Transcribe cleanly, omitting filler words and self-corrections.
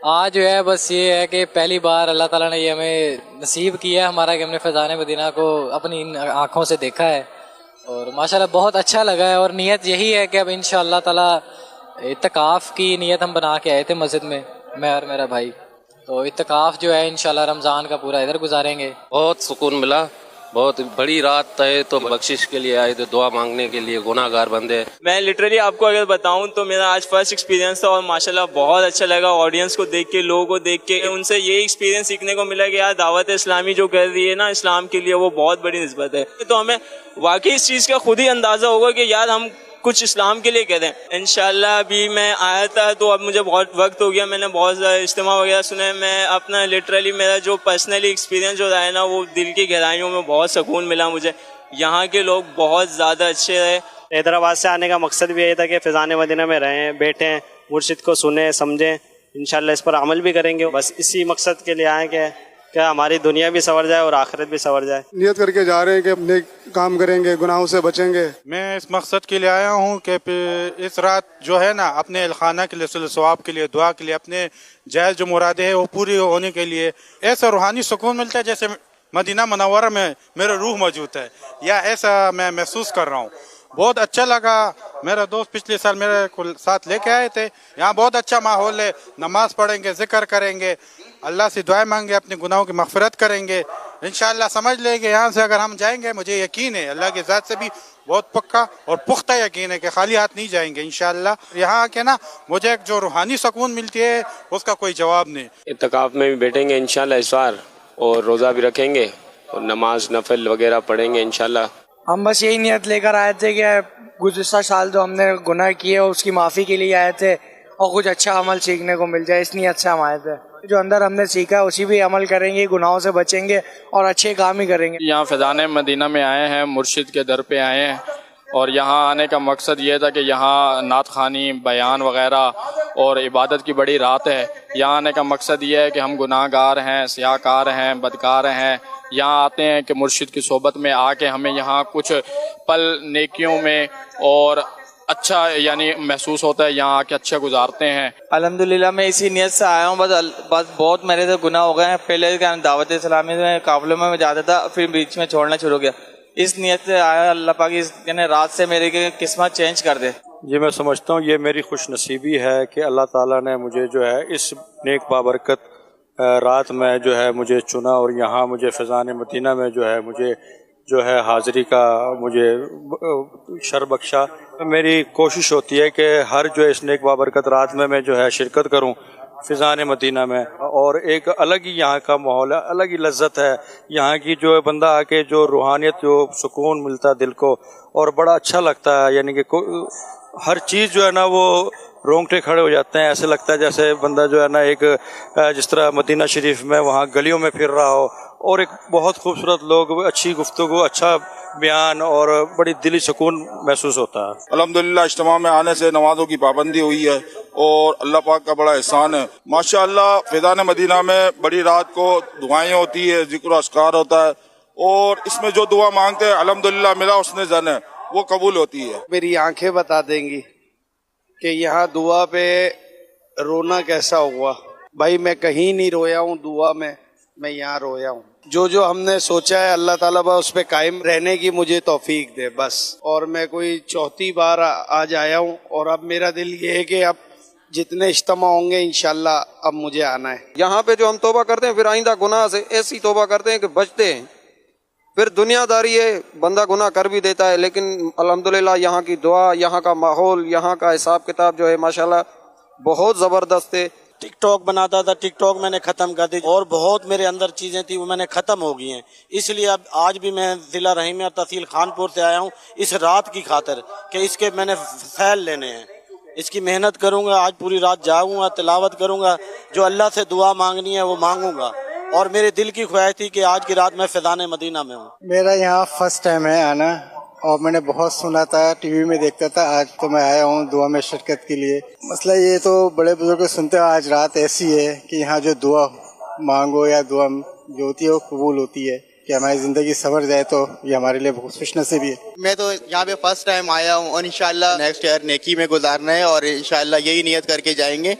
آج جو ہے بس یہ ہے کہ پہلی بار اللہ تعالیٰ نے یہ ہمیں نصیب کیا ہے ہمارا کہ ہم نے فیضان مدینہ کو اپنی آنکھوں سے دیکھا ہے، اور ماشاءاللہ بہت اچھا لگا ہے. اور نیت یہی ہے کہ اب انشاءاللہ تعالیٰ اعتکاف کی نیت ہم بنا کے آئے تھے مسجد میں، میں اور میرا بھائی، تو اعتکاف جو ہے انشاءاللہ رمضان کا پورا ادھر گزاریں گے. بہت سکون ملا، بہت بڑی رات ہے، تو بخشش کے لیے آئے تھے، دعا مانگنے کے لیے، گناہ گار بندے. میں لٹرلی آپ کو اگر بتاؤں تو میرا آج فرسٹ ایکسپیرینس تھا، اور ماشاءاللہ بہت اچھا لگا آڈینس کو دیکھ کے، لوگوں کو دیکھ کے. ان سے یہ ایکسپیرینس سیکھنے کو ملا کہ یار دعوت اسلامی جو کر رہی ہے نا اسلام کے لیے، وہ بہت بڑی نسبت ہے. تو ہمیں واقعی اس چیز کا خود ہی اندازہ ہوگا کہ یار ہم کچھ اسلام کے لیے کریں. انشاءاللہ ابھی میں آیا تھا تو اب مجھے بہت وقت ہو گیا، میں نے بہت زیادہ اجتماع وغیرہ سنے. میں اپنا لٹرلی میرا جو پرسنلی ایکسپیرینس جو رہا ہے نا، وہ دل کی گہرائیوں میں بہت سکون ملا مجھے. یہاں کے لوگ بہت زیادہ اچھے رہے. حیدرآباد سے آنے کا مقصد بھی یہی تھا کہ فیضان مدینہ میں رہیں، بیٹھیں، مرشد کو سنیں، سمجھیں، انشاءاللہ اس پر عمل بھی کریں گے. بس اسی مقصد کے لیے آئیں کہ ہماری دنیا بھی سنور جائے اور آخرت بھی سنور جائے. نیت کر کے جا رہے ہیں کہ نیک کام کریں گے، گناہوں سے بچیں گے. میں اس مقصد کے لیے آیا ہوں کہ اس رات جو ہے نا اپنے الخانہ کے لیے، ثواب کے لیے، دعا کے لیے، اپنے جائز جو مرادیں ہیں وہ پوری ہونے کے لیے ایسا روحانی سکون ملتا ہے جیسے مدینہ منورہ میں میرا روح موجود ہے، یا ایسا میں محسوس کر رہا ہوں. بہت اچھا لگا. میرا دوست پچھلے سال میرے کو ساتھ لے کے آئے تھے. یہاں بہت اچھا ماحول ہے، نماز پڑھیں گے، ذکر کریں گے، اللہ سے دعائیں مانگیں گے، اپنے گناہوں کی مغفرت کریں گے. انشاءاللہ سمجھ لیں گے یہاں سے اگر ہم جائیں گے، مجھے یقین ہے اللہ کی ذات سے بھی بہت پکا اور پختہ یقین ہے کہ خالی ہاتھ نہیں جائیں گے انشاءاللہ. یہاں آ کے نا مجھے ایک جو روحانی سکون ملتی ہے اس کا کوئی جواب نہیں. اعتکاف میں بھی بیٹھیں گے انشاءاللہ اس بار، اور روزہ بھی رکھیں گے اور نماز نفل وغیرہ پڑھیں گے انشاءاللہ. ہم بس یہی نیت لے کر آئے تھے کہ گزشتہ سال جو ہم نے گناہ کیے اس کی معافی کے لیے آئے تھے، اور کچھ اچھا عمل سیکھنے کو مل جائے، اس نیت سے ہم آئے تھے. جو اندر ہم نے سیکھا اسی بھی عمل کریں گے، گناہوں سے بچیں گے اور اچھے کام ہی کریں گے. یہاں فیضان مدینہ میں آئے ہیں، مرشد کے در پہ آئے ہیں، اور یہاں آنے کا مقصد یہ تھا کہ یہاں نعت خوانی، بیان وغیرہ اور عبادت کی بڑی رات ہے. یہاں آنے کا مقصد یہ ہے کہ ہم گناہ گار ہیں، سیاہ کار ہیں، بدکار ہیں. یہاں آتے ہیں کہ مرشد کی صحبت میں آ کے ہمیں یہاں کچھ پل نیکیوں میں اور اچھا یعنی محسوس ہوتا ہے، یہاں آ کے اچھا گزارتے ہیں. الحمدللہ میں اسی نیت سے آیا ہوں. بس بہت میرے سے گناہ ہو گئے ہیں. پہلے دعوت اسلامی میں قافلوں میں جاتا تھا، پھر بیچ میں چھوڑنا شروع کیا. اس نیت سے آیا، اللہ پاک اس رات سے میری قسمت چینج کر دے. یہ میں سمجھتا ہوں یہ میری خوش نصیبی ہے کہ اللہ تعالیٰ نے مجھے جو ہے اس نیک بابرکت رات میں جو ہے مجھے چنا، اور یہاں مجھے فیضان مدینہ میں مجھے جو ہے حاضری کا مجھے شر بخشا. میری کوشش ہوتی ہے کہ ہر جو اس نیک بابرکت رات میں جو ہے شرکت کروں فیضان مدینہ میں، اور ایک الگ ہی یہاں کا ماحول ہے، الگ ہی لذت ہے یہاں کی. جو بندہ آ کے جو روحانیت، جو سکون ملتا ہے دل کو، اور بڑا اچھا لگتا ہے. یعنی کہ ہر چیز جو ہے نا وہ رونگٹے کھڑے ہو جاتے ہیں. ایسے لگتا ہے جیسے بندہ جو ہے نا ایک جس طرح مدینہ شریف میں وہاں گلیوں میں پھر رہا ہو، اور ایک بہت خوبصورت لوگ، اچھی گفتگو، اچھا بیان، اور بڑی دلی سکون محسوس ہوتا ہے. الحمدللہ اجتماع میں آنے سے نمازوں کی پابندی ہوئی ہے، اور اللہ پاک کا بڑا احسان ہے. ماشاءاللہ فیضان مدینہ میں بڑی رات کو دعائیں ہوتی ہے، ذکر و اذکار ہوتا ہے، اور اس میں جو دعا مانگتے ہیں الحمدللہ میرا اس نے زن ہے وہ قبول ہوتی ہے. میری آنکھیں بتا دیں گی کہ یہاں دعا پہ رونا کیسا ہوا. بھائی میں کہیں نہیں رویا ہوں دعا میں یہاں رویا ہوں. جو ہم نے سوچا ہے اللہ تعالیٰ اس پہ قائم رہنے کی مجھے توفیق دے بس. اور میں کوئی چوتھی بار آج آیا ہوں، اور اب میرا دل یہ ہے کہ اب جتنے اجتماع ہوں گے انشاءاللہ اب مجھے آنا ہے. یہاں پہ جو ہم توبہ کرتے ہیں پھر آئندہ گناہ سے ایسی توبہ کرتے ہیں کہ بچتے ہیں. پھر دنیا داری ہے، بندہ گناہ کر بھی دیتا ہے، لیکن الحمدللہ یہاں کی دعا، یہاں کا ماحول، یہاں کا حساب کتاب جو ہے ماشاءاللہ بہت زبردست ہے. ٹک ٹاک بناتا تھا، ٹک ٹاک میں نے ختم کر دی، اور بہت میرے اندر چیزیں تھیں وہ میں نے ختم ہو گئی ہیں. اس لیے اب آج بھی میں ضلع رحیمیہ اور تحصیل خانپور سے آیا ہوں اس رات کی خاطر کہ اس کے میں نے فیل لینے ہیں. اس کی محنت کروں گا، آج پوری رات جاگوں گا، تلاوت کروں گا، جو اللہ سے دعا مانگنی ہے وہ مانگوں گا. اور میرے دل کی خواہش تھی کہ آج کی رات میں فیضان مدینہ میں ہوں. میرا یہاں فرسٹ ٹائم ہے آنا، اور میں نے بہت سنا تھا، ٹی وی میں دیکھتا تھا. آج تو میں آیا ہوں دعا میں شرکت کے لیے. مسئلہ یہ تو بڑے بزرگ سنتے ہیں، آج رات ایسی ہے کہ یہاں جو دعا مانگو یا دعا جو ہوتی ہے وہ قبول ہوتی ہے. کہ ہماری زندگی سنور جائے تو یہ ہمارے لیے بہت خوش نصیبی ہے. میں تو یہاں پہ فرسٹ ٹائم آیا ہوں اور انشاءاللہ نیکسٹ ایئر نیکی میں گزارنا ہے اور انشاءاللہ یہی نیت کر کے جائیں گے.